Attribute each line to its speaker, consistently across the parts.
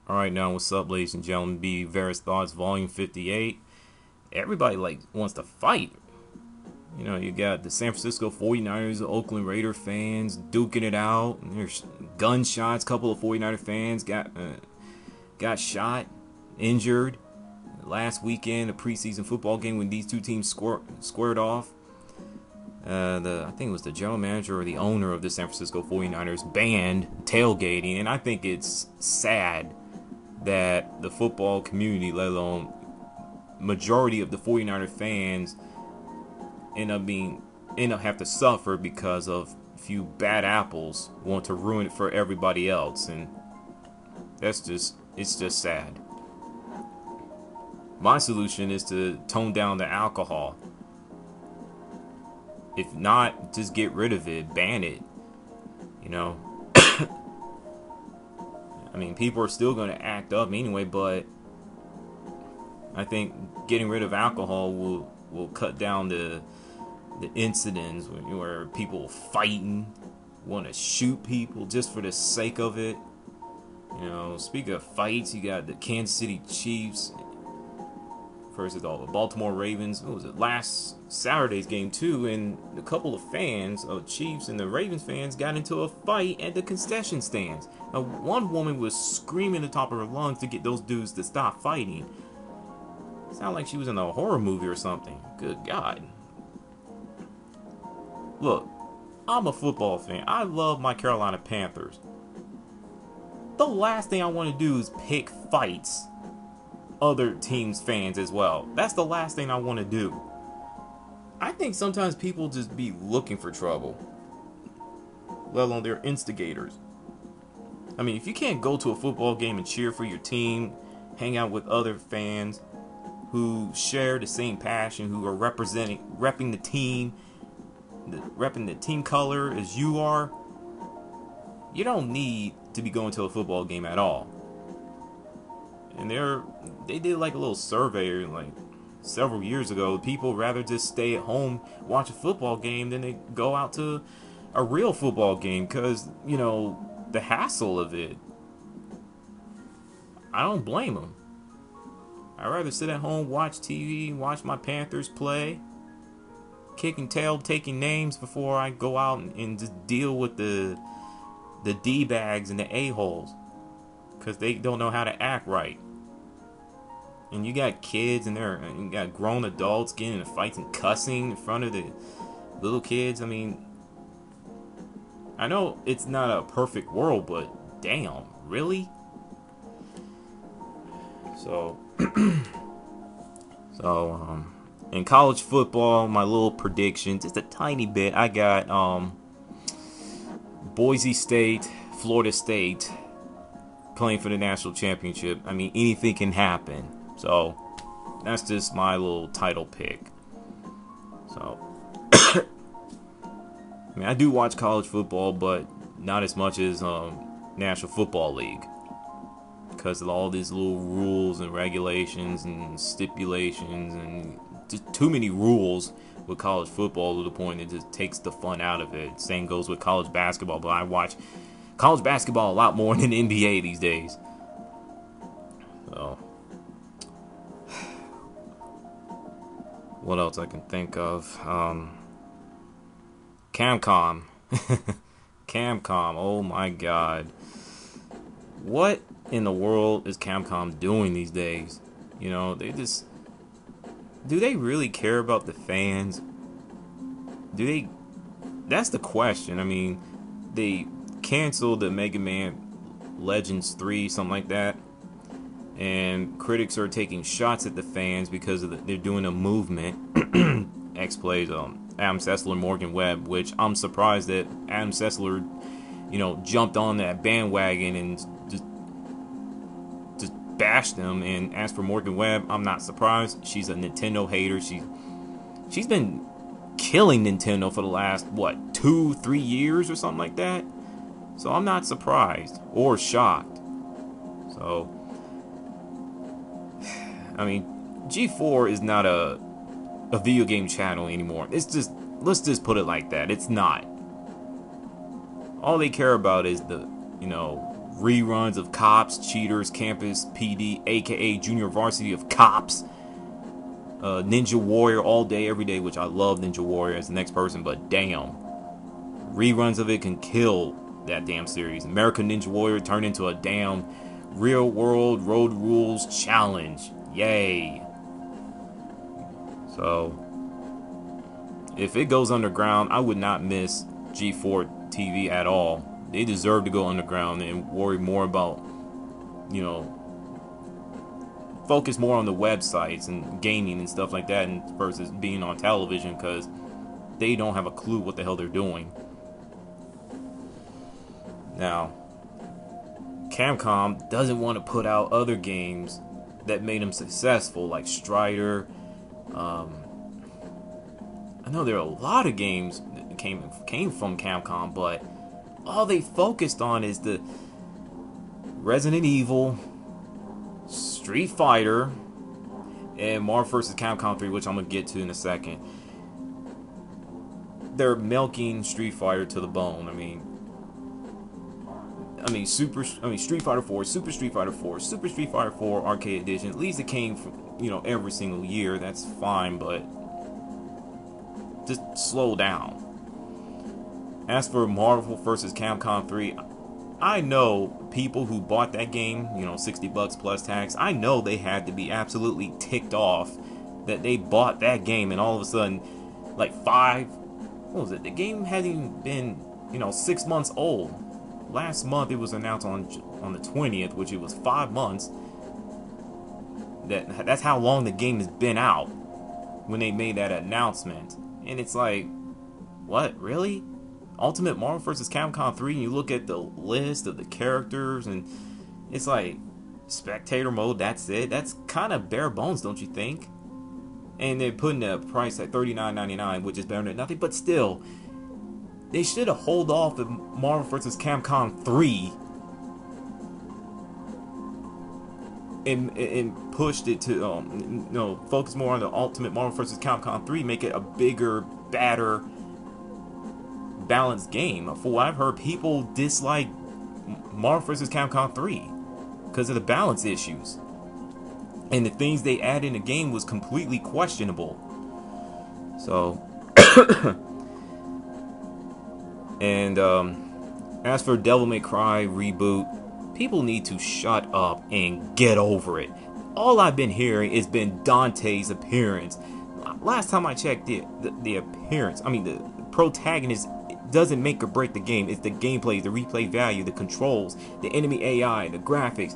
Speaker 1: Alright, now what's up, ladies and gentlemen? Be Various Thoughts, Volume 58. Everybody, wants to fight. You got the San Francisco 49ers, the Oakland Raider fans duking it out. And there's gunshots. A couple of 49er fans got shot, injured. Last weekend, a preseason football game when these two teams squared off. I think it was the general manager or the owner of the San Francisco 49ers banned tailgating. And I think it's sad that the football community, let alone majority of the 49er fans, end up have to suffer because of a few bad apples want to ruin it for everybody else. And it's just sad. My solution is to tone down the alcohol. If not, just get rid of it, ban it. I mean, people are still going to act up anyway, but I think getting rid of alcohol will cut down the incidents where people fighting, want to shoot people just for the sake of it. Speaking of fights, you got the Kansas City Chiefs versus the Baltimore Ravens. What was it? Last Saturday's game too, and a couple of fans of Chiefs and the Ravens fans got into a fight at the concession stands. Now, one woman was screaming at the top of her lungs to get those dudes to stop fighting. Sounded like she was in a horror movie or something. Good God. Look, I'm a football fan. I love my Carolina Panthers. The last thing I want to do is pick fights other teams' fans as well. That's the last thing I want to do. I think sometimes people just be looking for trouble, let alone they're instigators. I mean, if you can't go to a football game and cheer for your team, hang out with other fans who share the same passion, who are repping the team, repping the team color as you are, you don't need to be going to a football game at all. And they did like a little survey like several years ago. People rather just stay at home, watch a football game than they go out to a real football game because, the hassle of it. I don't blame them. I'd rather sit at home, watch TV, watch my Panthers play, kicking tail, taking names before I go out and just deal with the D-bags and the a-holes because they don't know how to act right. And you got kids and you got grown adults getting into fights and cussing in front of the little kids. I mean, I know it's not a perfect world, but damn, really? So, in college football, my little prediction, just a tiny bit, I got Boise State, Florida State playing for the national championship. I mean, anything can happen. So, that's just my little title pick. So, I mean, I do watch college football, but not as much as National Football League. Because of all these little rules and regulations and stipulations and just too many rules with college football to the point it just takes the fun out of it. Same goes with college basketball, but I watch college basketball a lot more than NBA these days. So, what else I can think of? Capcom. Capcom, oh my god. What in the world is Capcom doing these days? They just... Do they really care about the fans? That's the question. I mean, they canceled the Mega Man Legends 3, something like that. And critics are taking shots at the fans because they're doing a movement. X plays Adam Sessler, Morgan Webb, which I'm surprised that Adam Sessler, jumped on that bandwagon and just bashed them. And as for Morgan Webb, I'm not surprised. She's a Nintendo hater. She's been killing Nintendo for the last 2-3 years or something like that. So I'm not surprised or shocked. So, I mean, G4 is not a video game channel anymore. It's just, let's just put it like that. It's not. All they care about is the reruns of Cops, Cheaters, Campus PD, aka Junior Varsity of Cops, Ninja Warrior all day, every day, which I love Ninja Warrior as the next person, but damn, reruns of it can kill that damn series. American Ninja Warrior turned into a damn real world road rules challenge. Yay. So if it goes underground, I would not miss G4 TV at all. They deserve to go underground and worry more about, you know, focus more on the websites and gaming and stuff like that, and versus being on television, because they don't have a clue what the hell they're doing. Now, Capcom doesn't want to put out other games that made them successful, like Strider. I know there are a lot of games that came from Capcom, but all they focused on is the Resident Evil, Street Fighter, and Marvel vs. Capcom 3, which I'm gonna get to in a second. They're milking Street Fighter to the bone. I mean, Street Fighter 4, Super Street Fighter 4, Super Street Fighter 4 Arcade Edition. At least it came from, you know, every single year. That's fine, but just slow down. As for Marvel vs. Capcom 3, I know people who bought that game, you know, $60 plus tax. I know they had to be absolutely ticked off that they bought that game, and all of a sudden, like what was it? The game hadn't even been, you know, 6 months old. Last month it was announced on the 20th, which it was 5 months. That's how long the game has been out when they made that announcement. And it's like, what, really? Ultimate Marvel vs. Capcom 3, and you look at the list of the characters, and it's like spectator mode, that's it. That's kind of bare bones, don't you think? And they're putting the price at $39.99, which is better than nothing, but still, they should have held off with Marvel vs. Capcom 3 and pushed it to focus more on the Ultimate Marvel vs. Capcom 3, make it a bigger, badder, balanced game. For what I've heard, people dislike Marvel vs. Capcom 3 because of the balance issues, and the things they added in the game was completely questionable. So and as for Devil May Cry reboot, people need to shut up and get over it. All I've been hearing has been Dante's appearance. Last time I checked, the appearance, the protagonist doesn't make or break the game. It's the gameplay, the replay value, the controls, the enemy AI, the graphics.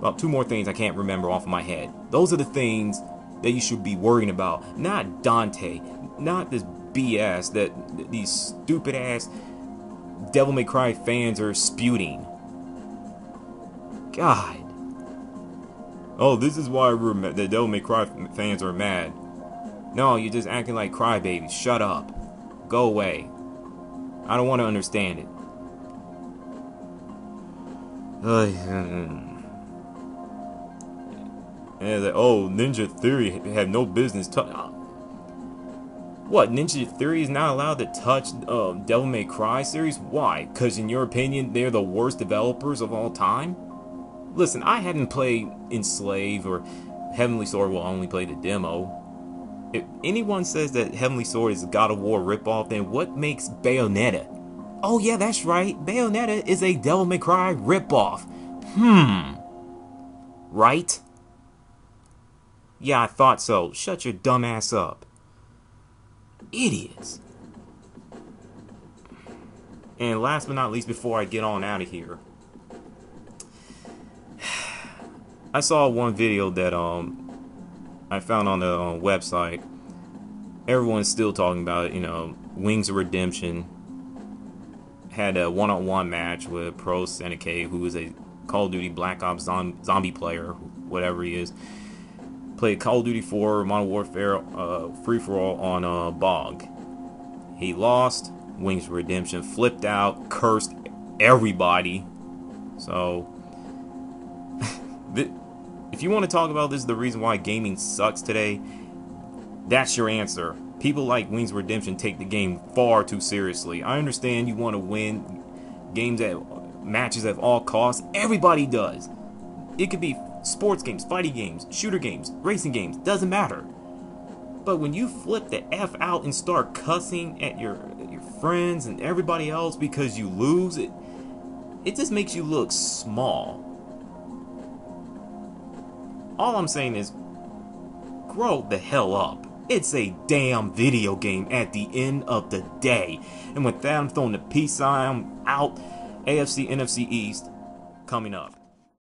Speaker 1: Well, two more things I can't remember off of my head. Those are the things that you should be worrying about. Not Dante. Not this BS that these stupid ass Devil May Cry fans are spewing. God. Oh, this is why the Devil May Cry fans are mad. No, you're just acting like crybabies. Shut up. Go away. I don't want to understand it. And Ninja Theory had no business What, Ninja Theory is not allowed to touch Devil May Cry series? Why? Because in your opinion, they're the worst developers of all time? Listen, I hadn't played Enslave or Heavenly Sword. Well, I only played the demo. If anyone says that Heavenly Sword is a God of War ripoff, then what makes Bayonetta? Oh yeah, that's right. Bayonetta is a Devil May Cry ripoff. Right? Yeah, I thought so. Shut your dumb ass up. Idiots. And last but not least, before I get on out of here, I saw one video that I found on the website. Everyone's still talking about it. Wings of Redemption had a one-on-one match with Pro Seneke, who is a Call of Duty Black Ops zombie player, whatever he is. Played Call of Duty 4 Modern Warfare free-for-all on Bog. He lost. Wings of Redemption flipped out, cursed everybody. So if you want to talk about this, the reason why gaming sucks today, that's your answer. People like Wings of Redemption take the game far too seriously. I understand you want to win games at matches at all costs. Everybody does. It could be sports games, fighting games, shooter games, racing games, doesn't matter. But when you flip the F out and start cussing at your friends and everybody else because you lose, it just makes you look small. All I'm saying is, grow the hell up. It's a damn video game at the end of the day. And with that, I'm throwing the peace sign. I'm out. AFC, NFC East coming up.